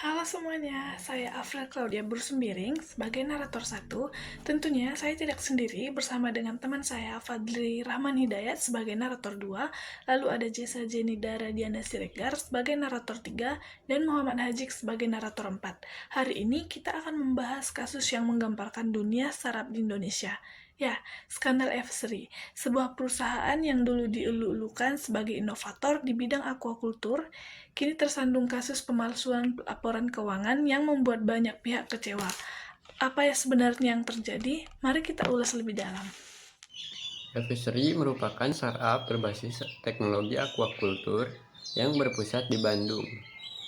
Halo semuanya, saya Afra Claudia Bursembiring sebagai narator satu. Tentunya saya tidak sendiri bersama dengan teman saya Fadli Rahman Hidayat sebagai narator 2, lalu ada Jessa Jenida Radiana Siregar sebagai narator 3, dan Muhammad Hajik sebagai narator 4. Hari ini kita akan membahas kasus yang menggemparkan dunia startup di Indonesia. Ya, skandal F3, sebuah perusahaan yang dulu dielu-elukan sebagai inovator di bidang aquaculture, kini tersandung kasus pemalsuan laporan keuangan yang membuat banyak pihak kecewa. Apa ya sebenarnya yang terjadi? Mari kita ulas lebih dalam. Revisory merupakan startup berbasis teknologi aquaculture yang berpusat di Bandung.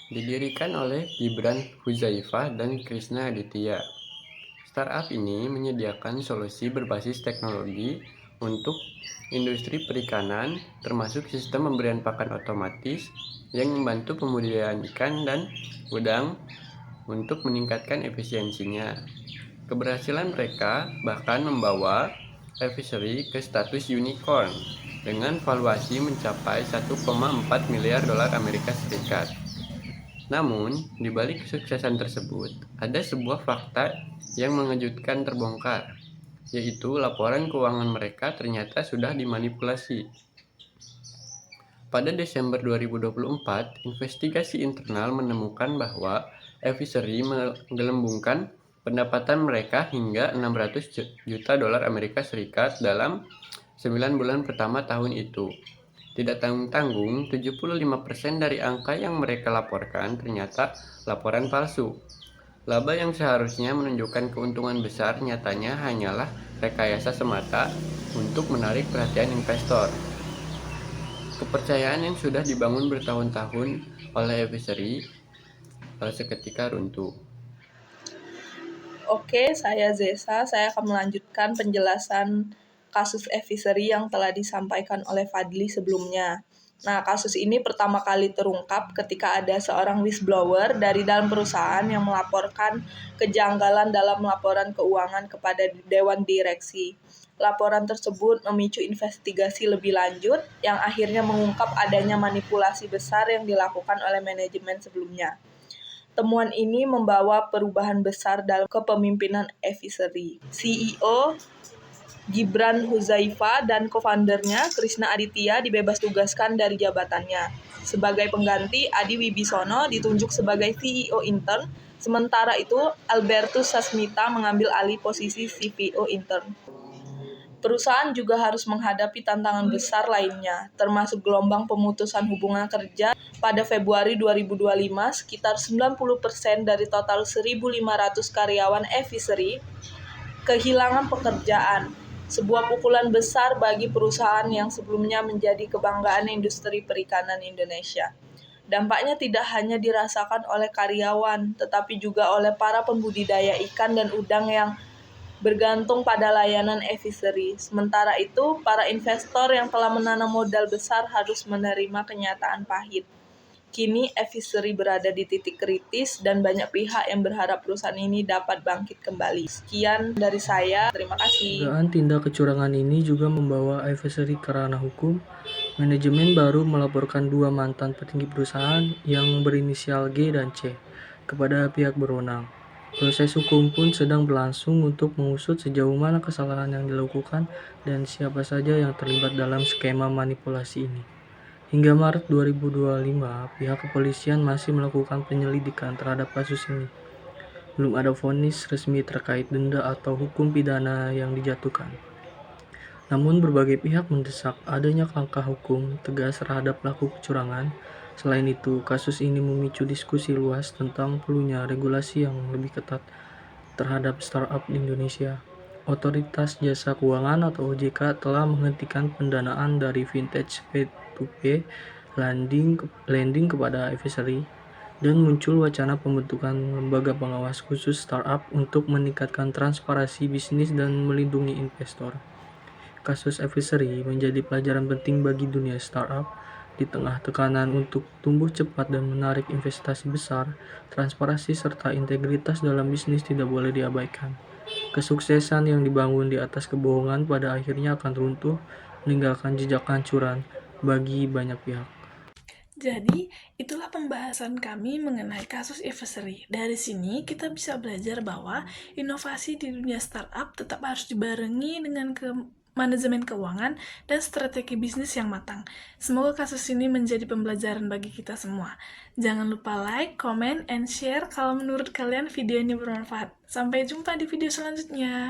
Didirikan oleh Gibran Huzaifah dan Krishna Aditya. Startup ini menyediakan solusi berbasis teknologi untuk industri perikanan, termasuk sistem pemberian pakan otomatis yang membantu pembudidayaan ikan dan udang untuk meningkatkan efisiensinya. Keberhasilan mereka bahkan membawa Revisory ke status unicorn dengan valuasi mencapai 1,4 miliar dolar Amerika Serikat. Namun, di balik kesuksesan tersebut, ada sebuah fakta yang mengejutkan terbongkar, yaitu laporan keuangan mereka ternyata sudah dimanipulasi. Pada Desember 2024, investigasi internal menemukan bahwa Revisory menggelembungkan pendapatan mereka hingga 600 juta dolar Amerika Serikat dalam 9 bulan pertama tahun itu. Tidak tanggung-tanggung, 75% dari angka yang mereka laporkan ternyata laporan palsu. Laba yang seharusnya menunjukkan keuntungan besar nyatanya hanyalah rekayasa semata untuk menarik perhatian investor. Kepercayaan yang sudah dibangun bertahun-tahun oleh Advisory seketika runtuh. Oke, saya Zesa. Saya akan melanjutkan penjelasan kasus Advisory yang telah disampaikan oleh Fadli sebelumnya. Nah, kasus ini pertama kali terungkap ketika ada seorang whistleblower dari dalam perusahaan yang melaporkan kejanggalan dalam laporan keuangan kepada Dewan Direksi. Laporan tersebut memicu investigasi lebih lanjut yang akhirnya mengungkap adanya manipulasi besar yang dilakukan oleh manajemen sebelumnya. Temuan ini membawa perubahan besar dalam kepemimpinan Advisory. CEO Gibran Huzaifah dan co-foundernya Krishna Aditya dibebas tugaskan dari jabatannya. Sebagai pengganti, Adi Wibisono ditunjuk sebagai CEO intern, sementara itu Albertus Sasmita mengambil alih posisi CFO intern. Perusahaan juga harus menghadapi tantangan besar lainnya, termasuk gelombang pemutusan hubungan kerja pada Februari 2025, sekitar 90% dari total 1.500 karyawan Advisory kehilangan pekerjaan. Sebuah pukulan besar bagi perusahaan yang sebelumnya menjadi kebanggaan industri perikanan Indonesia. Dampaknya tidak hanya dirasakan oleh karyawan, tetapi juga oleh para pembudidaya ikan dan udang yang bergantung pada layanan Advisory. Sementara itu, para investor yang telah menanam modal besar harus menerima kenyataan pahit. Kini Advisory berada di titik kritis dan banyak pihak yang berharap perusahaan ini dapat bangkit kembali. Sekian dari saya, terima kasih. Dugaan tindak kecurangan ini juga membawa Advisory ke ranah hukum. Manajemen baru melaporkan 2 mantan petinggi perusahaan yang berinisial G dan C kepada pihak berwenang. Proses hukum pun sedang berlangsung untuk mengusut sejauh mana kesalahan yang dilakukan dan siapa saja yang terlibat dalam skema manipulasi ini. Hingga Maret 2025, pihak kepolisian masih melakukan penyelidikan terhadap kasus ini. Belum ada vonis resmi terkait denda atau hukum pidana yang dijatuhkan. Namun berbagai pihak mendesak adanya langkah hukum tegas terhadap pelaku kecurangan. Selain itu, kasus ini memicu diskusi luas tentang perlunya regulasi yang lebih ketat terhadap startup di Indonesia. Otoritas Jasa Keuangan atau OJK telah menghentikan pendanaan dari vintage P2P lending kepada Advisory, dan muncul wacana pembentukan lembaga pengawas khusus startup untuk meningkatkan transparansi bisnis dan melindungi investor. Kasus Advisory menjadi pelajaran penting bagi dunia startup. Di tengah tekanan untuk tumbuh cepat dan menarik investasi besar, transparansi serta integritas dalam bisnis tidak boleh diabaikan. Kesuksesan yang dibangun di atas kebohongan pada akhirnya akan runtuh, meninggalkan jejak hancuran bagi banyak pihak. Jadi, itulah pembahasan kami mengenai kasus advisory. Dari sini, kita bisa belajar bahwa inovasi di dunia startup tetap harus dibarengi dengan manajemen keuangan dan strategi bisnis yang matang. Semoga kasus ini menjadi pembelajaran bagi kita semua. Jangan lupa like, comment, and share kalau menurut kalian video ini bermanfaat. Sampai jumpa di video selanjutnya.